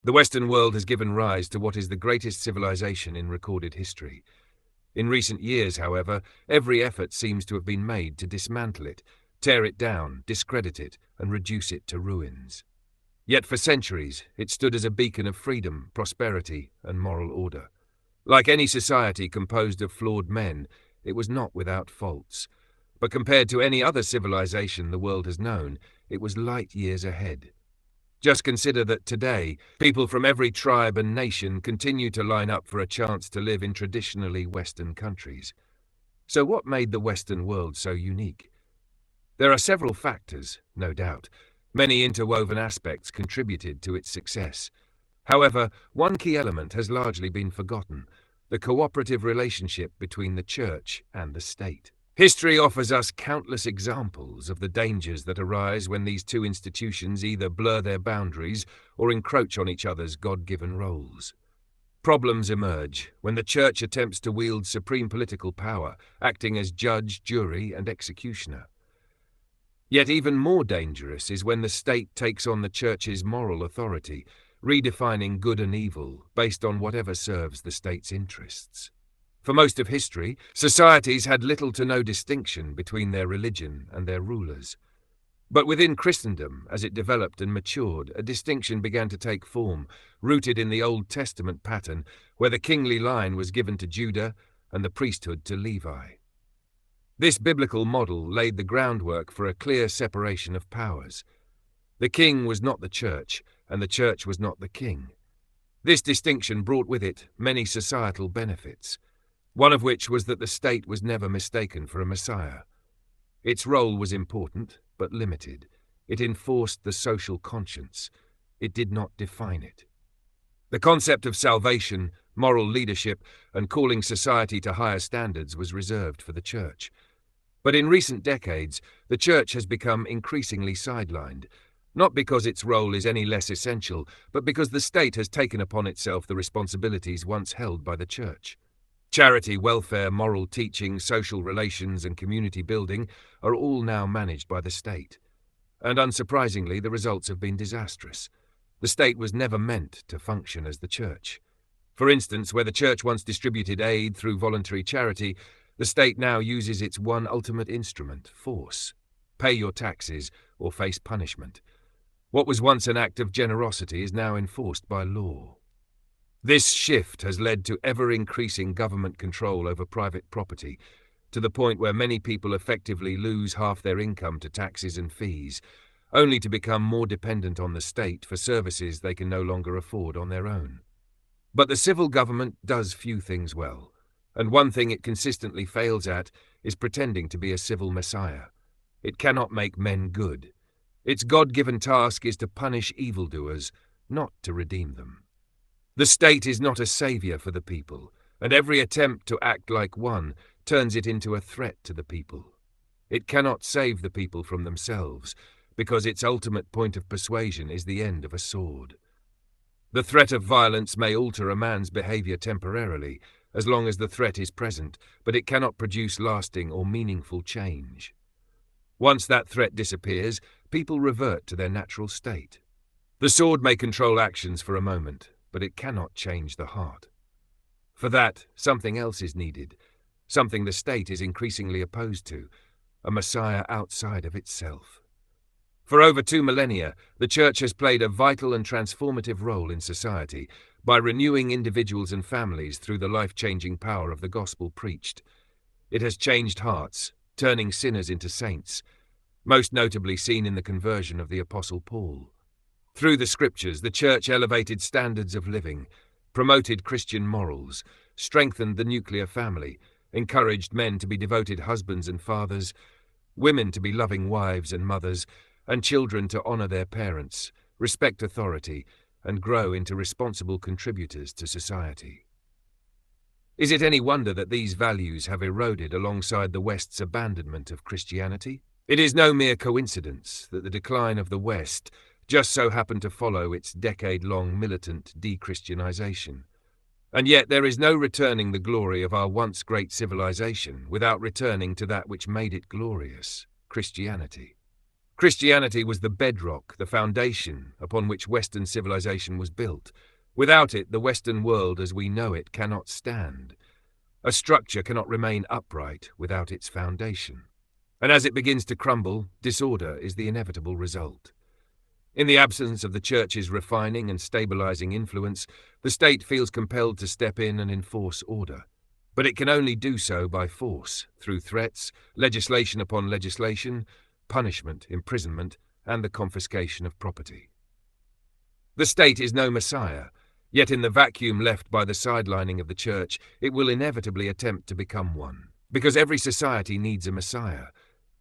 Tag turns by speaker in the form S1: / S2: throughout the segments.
S1: The Western world has given rise to what is the greatest civilization in recorded history. In recent years, however, every effort seems to have been made to dismantle it, tear it down, discredit it, and reduce it to ruins. Yet for centuries, it stood as a beacon of freedom, prosperity, and moral order. Like any society composed of flawed men, it was not without faults. But compared to any other civilization the world has known, it was light years ahead. Just consider that today, people from every tribe and nation continue to line up for a chance to live in traditionally Western countries. So what made the Western world so unique? There are several factors, no doubt. Many interwoven aspects contributed to its success. However, one key element has largely been forgotten: the cooperative relationship between the church and the state. History offers us countless examples of the dangers that arise when these two institutions either blur their boundaries or encroach on each other's God-given roles. Problems emerge when the church attempts to wield supreme political power, acting as judge, jury, and executioner. Yet even more dangerous is when the state takes on the church's moral authority, redefining good and evil based on whatever serves the state's interests. For most of history, societies had little to no distinction between their religion and their rulers. But within Christendom, as it developed and matured, a distinction began to take form, rooted in the Old Testament pattern, where the kingly line was given to Judah and the priesthood to Levi. This biblical model laid the groundwork for a clear separation of powers. The king was not the church, and the church was not the king. This distinction brought with it many societal benefits, one of which was that the state was never mistaken for a Messiah. Its role was important, but limited. It enforced the social conscience. It did not define it. The concept of salvation, moral leadership, and calling society to higher standards was reserved for the church. But in recent decades, the church has become increasingly sidelined, not because its role is any less essential, but because the state has taken upon itself the responsibilities once held by the church. Charity, welfare, moral teaching, social relations, and community building are all now managed by the state. And unsurprisingly, the results have been disastrous. The state was never meant to function as the church. For instance, where the church once distributed aid through voluntary charity, the state now uses its one ultimate instrument, force. Pay your taxes or face punishment. What was once an act of generosity is now enforced by law. This shift has led to ever-increasing government control over private property, to the point where many people effectively lose half their income to taxes and fees, only to become more dependent on the state for services they can no longer afford on their own. But the civil government does few things well, and one thing it consistently fails at is pretending to be a civil messiah. It cannot make men good. Its God-given task is to punish evildoers, not to redeem them. The state is not a savior for the people, and every attempt to act like one turns it into a threat to the people. It cannot save the people from themselves, because its ultimate point of persuasion is the end of a sword. The threat of violence may alter a man's behavior temporarily, as long as the threat is present, but it cannot produce lasting or meaningful change. Once that threat disappears, people revert to their natural state. The sword may control actions for a moment, but it cannot change the heart. For that, something else is needed, something the state is increasingly opposed to, a Messiah outside of itself. For over 2 millennia, the Church has played a vital and transformative role in society by renewing individuals and families through the life-changing power of the gospel preached. It has changed hearts, turning sinners into saints, most notably seen in the conversion of the Apostle Paul. Through the Scriptures, the Church elevated standards of living, promoted Christian morals, strengthened the nuclear family, encouraged men to be devoted husbands and fathers, women to be loving wives and mothers, and children to honor their parents, respect authority, and grow into responsible contributors to society. Is it any wonder that these values have eroded alongside the West's abandonment of Christianity? It is no mere coincidence that the decline of the West just so happened to follow its decade-long militant de-Christianization. And yet there is no returning the glory of our once great civilization without returning to that which made it glorious, Christianity. Christianity was the bedrock, the foundation upon which Western civilization was built. Without it, the Western world as we know it cannot stand. A structure cannot remain upright without its foundation. And as it begins to crumble, disorder is the inevitable result. In the absence of the Church's refining and stabilizing influence, the state feels compelled to step in and enforce order. But it can only do so by force, through threats, legislation upon legislation, punishment, imprisonment, and the confiscation of property. The state is no messiah, yet in the vacuum left by the sidelining of the Church, it will inevitably attempt to become one. Because every society needs a messiah,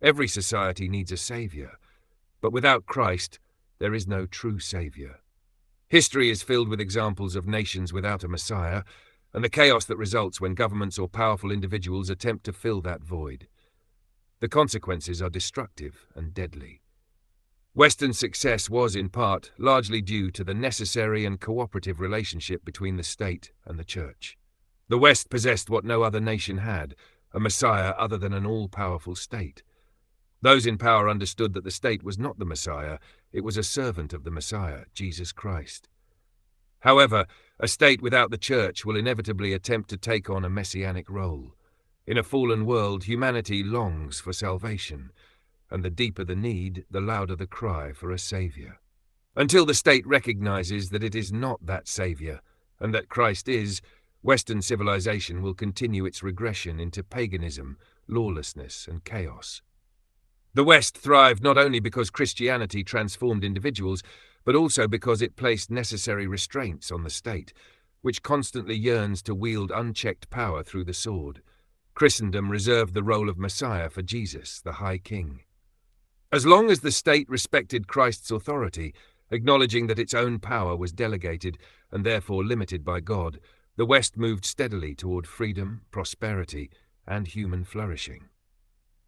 S1: every society needs a saviour. But without Christ, there is no true saviour. History is filled with examples of nations without a messiah, and the chaos that results when governments or powerful individuals attempt to fill that void. The consequences are destructive and deadly. Western success was, in part, largely due to the necessary and cooperative relationship between the state and the Church. The West possessed what no other nation had, a messiah other than an all-powerful state. Those in power understood that the state was not the messiah, it was a servant of the Messiah, Jesus Christ. However, a state without the Church will inevitably attempt to take on a messianic role. In a fallen world, humanity longs for salvation, and the deeper the need, the louder the cry for a saviour. Until the state recognizes that it is not that saviour, and that Christ is, Western civilization will continue its regression into paganism, lawlessness, and chaos. The West thrived not only because Christianity transformed individuals, but also because it placed necessary restraints on the state, which constantly yearns to wield unchecked power through the sword. Christendom reserved the role of Messiah for Jesus, the High King. As long as the state respected Christ's authority, acknowledging that its own power was delegated and therefore limited by God, the West moved steadily toward freedom, prosperity, and human flourishing.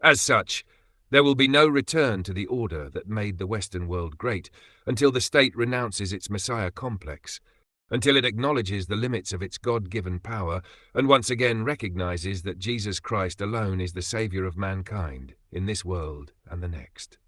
S1: As such, there will be no return to the order that made the Western world great until the state renounces its Messiah complex, until it acknowledges the limits of its God-given power and once again recognizes that Jesus Christ alone is the Saviour of mankind in this world and the next.